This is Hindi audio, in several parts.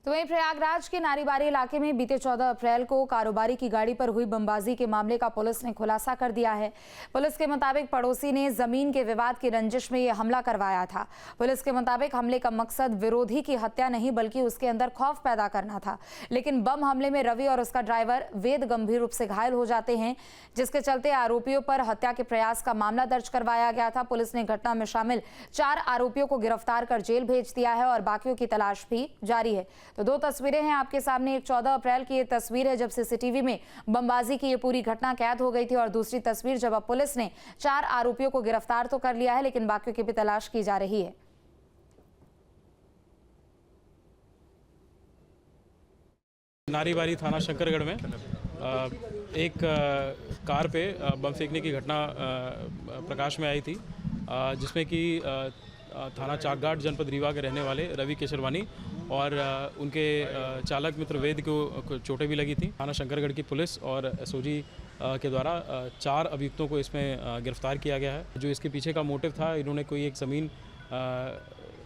तो वहीं प्रयागराज के नारीबारी इलाके में बीते 14 अप्रैल को कारोबारी की गाड़ी पर हुई बमबाजी के मामले का पुलिस ने खुलासा कर दिया है। पुलिस के मुताबिक पड़ोसी ने जमीन के विवाद की रंजिश में यह हमला करवाया था। पुलिस के मुताबिक हमले का मकसद विरोधी की हत्या नहीं बल्कि उसके अंदर खौफ पैदा करना था। लेकिन बम हमले में रवि और उसका ड्राइवर वेद गंभीर रूप से घायल हो जाते हैं, जिसके चलते आरोपियों पर हत्या के प्रयास का मामला दर्ज करवाया गया था। पुलिस ने घटना में शामिल 4 आरोपियों को गिरफ्तार कर जेल भेज दिया है और बाकियों की तलाश भी जारी है। तो 2 तस्वीरें हैं आपके सामने। एक 14 अप्रैल की ये तस्वीर है जब सीसीटीवी में बमबाजी की ये पूरी घटना कैद हो गई थी, और दूसरी तस्वीर जब अब पुलिस ने 4 आरोपियों को गिरफ्तार तो कर लिया है, लेकिन बाकियों की भी तलाश की जा रही है। नारीबारी थाना शंकरगढ़ में एक कार पे बम फेंकने की घटना प्रकाश में आई थी, जिसमें कि थाना चाकघाट जनपद रीवा के रहने वाले रवि केशरवानी और उनके चालक मित्र वेद को चोटें भी लगी थी। थाना शंकरगढ़ की पुलिस और एसओजी के द्वारा 4 अभियुक्तों को इसमें गिरफ्तार किया गया है। जो इसके पीछे का मोटिव था, इन्होंने कोई एक ज़मीन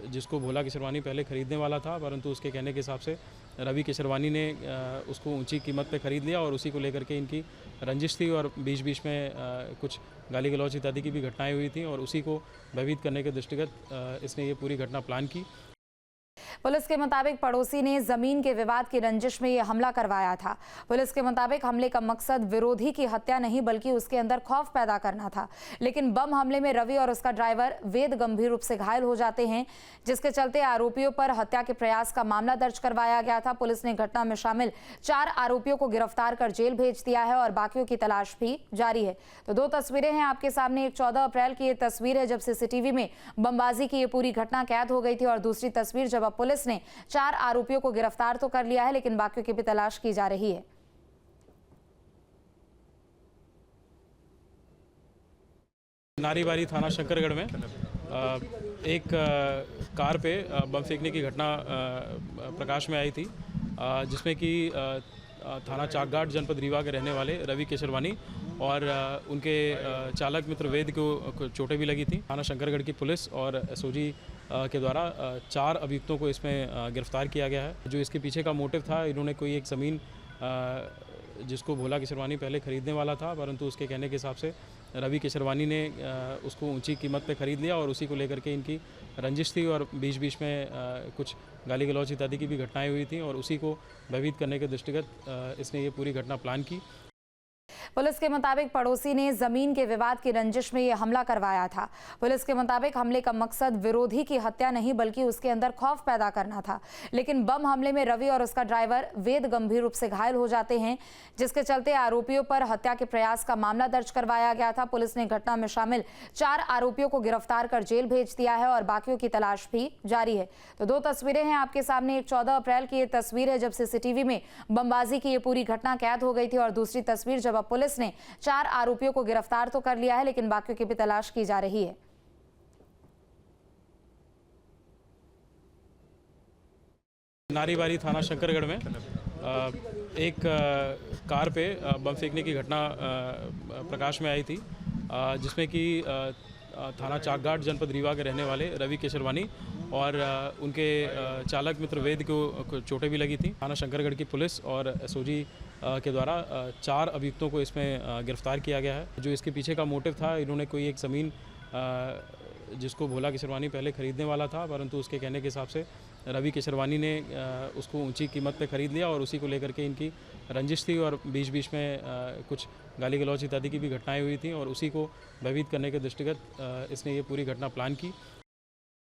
जिसको भोला केशरवानी पहले ख़रीदने वाला था, परंतु उसके कहने के हिसाब से रवि केशरवानी ने उसको ऊंची कीमत पे ख़रीद लिया और उसी को लेकर के इनकी रंजिश थी और बीच बीच में कुछ गाली गलौज इत्यादि की भी घटनाएं हुई थी, और उसी को भयभीत करने के दृष्टिगत इसने ये पूरी घटना प्लान की। पुलिस के मुताबिक पड़ोसी ने जमीन के विवाद की रंजिश में यह हमला करवाया था। पुलिस के मुताबिक हमले का मकसद विरोधी की हत्या नहीं बल्कि उसके अंदर खौफ पैदा करना था। लेकिन बम हमले में रवि और उसका ड्राइवर वेद गंभीर रूप से घायल हो जाते हैं, जिसके चलते आरोपियों पर हत्या के प्रयास का मामला दर्ज करवाया गया था। पुलिस ने घटना में शामिल 4 आरोपियों को गिरफ्तार कर जेल भेज दिया है और बाकियों की तलाश भी जारी है। तो 2 तस्वीरें हैं आपके सामने। एक 14 अप्रैल की ये तस्वीर है जब सीसीटीवी में बमबाजी की ये पूरी घटना कैद हो गई थी, और दूसरी तस्वीर जब अब पुलिस ने 4 आरोपियों को गिरफ्तार तो कर लिया है, लेकिन बाकियों की भी तलाश की जा रही है। नारीबारी थाना शंकरगढ़ में एक कार पे बम फेंकने की घटना प्रकाश में आई थी, जिसमें कि थाना चाकघाट जनपद रीवा के रहने वाले रवि केशरवानी और उनके चालक मित्र वेद को चोटें भी लगी थी। थाना शंकरगढ़ की पुलिस और एसओजी के द्वारा 4 अभियुक्तों को इसमें गिरफ्तार किया गया है। जो इसके पीछे का मोटिव था, इन्होंने कोई एक ज़मीन जिसको भोला केशरवानी पहले ख़रीदने वाला था, परंतु उसके कहने के हिसाब से रवि केशरवानी ने उसको ऊंची कीमत पे ख़रीद लिया और उसी को लेकर के इनकी रंजिश थी और बीच बीच में कुछ गाली गलौज इत्यादि की भी घटनाएं हुई थी, और उसी को भयभीत करने के दृष्टिगत इसने ये पूरी घटना प्लान की। पुलिस के मुताबिक पड़ोसी ने जमीन के विवाद की रंजिश में यह हमला करवाया था। पुलिस के मुताबिक हमले का मकसद विरोधी की हत्या नहीं बल्कि उसके अंदर खौफ पैदा करना था। लेकिन बम हमले में रवि और उसका ड्राइवर वेद गंभीर रूप से घायल हो जाते हैं, जिसके चलते आरोपियों पर हत्या के प्रयास का मामला दर्ज करवाया गया था। पुलिस ने घटना में शामिल 4 आरोपियों को गिरफ्तार कर जेल भेज दिया है और बाकियों की तलाश भी जारी है। तो 2 तस्वीरें हैं आपके सामने। एक 14 अप्रैल की ये तस्वीर है जब सीसीटीवी में बमबाजी की ये पूरी घटना कैद हो गई थी, और दूसरी तस्वीर जब अब पुलिस ने 4 आरोपियों को गिरफ्तार तो कर लिया है, लेकिन बाकियों की भी तलाश की जा रही है। नारीबारी थाना शंकरगढ़ में एक कार पे बम फेंकने की घटना प्रकाश में आई थी, जिसमें कि थाना चाकघाट जनपद रीवा के रहने वाले रवि केशरवानी और उनके चालक मित्र वेद को चोटें भी लगी थी। थाना शंकरगढ़ की पुलिस और एसओजी के द्वारा 4 अभियुक्तों को इसमें गिरफ्तार किया गया है। जो इसके पीछे का मोटिव था, इन्होंने कोई एक ज़मीन जिसको भोला केशरवानी पहले ख़रीदने वाला था, परंतु उसके कहने के हिसाब से रवि केशरवानी ने उसको ऊंची कीमत पे ख़रीद लिया और उसी को लेकर के इनकी रंजिश थी और बीच बीच में कुछ गाली गलौज इत्यादि की भी घटनाएं हुई थी, और उसी को भयभीत करने के दृष्टिगत इसने ये पूरी घटना प्लान की।